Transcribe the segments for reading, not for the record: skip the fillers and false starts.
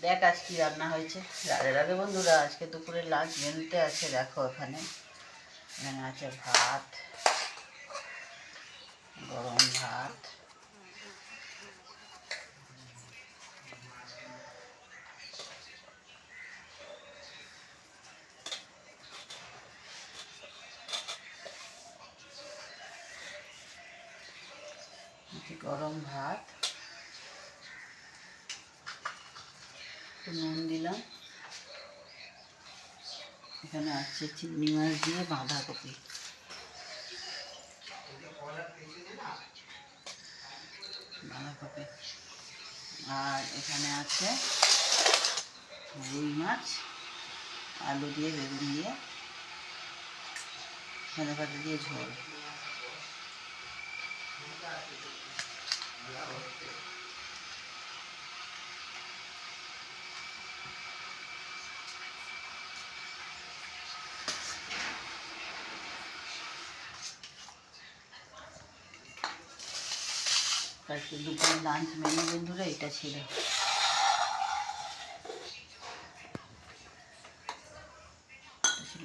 দেখ আজ কি রান্না হয়েছে। রাধে রাধে বন্ধুরা, আজকে দুপুরের লাঞ্চ মেনুতে আছে, দেখো এখানে এখানে আছে ভাত, গরম ভাত, গরম ভাত, নুন দিলাম, এখানে আছে চিংড়ি মাছ দিয়ে বাঁধাকপি, বাঁধাকপি, আর এখানে আছে রুই মাছ, আলু দিয়ে বেগুন দিয়ে ধনেপাতা দিয়ে ঝোল। আজকে দুপুরে লাঞ্চ মেনু বন্ধুরা এটা ছিল।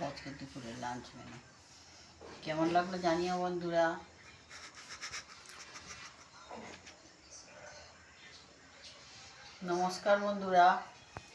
আজকে দুপুরের লাঞ্চ মেনু কেমন লাগলো জানিও বন্ধুরা। নমস্কার বন্ধুরা।